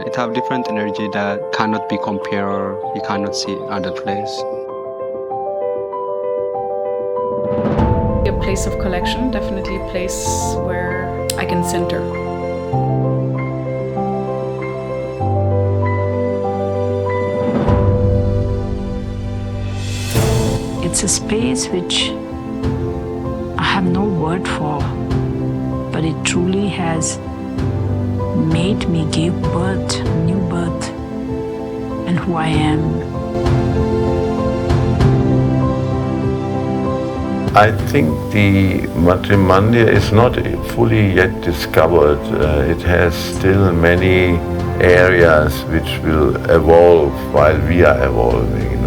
and it have different energy that cannot be compared or you cannot see in other place. A place of collection, definitely a place where I can center. It's a space which I have no word for, but it truly has made me give birth, new birth, and who I am. I think the Matrimandir is not fully yet discovered. It has still many areas which will evolve while we are evolving,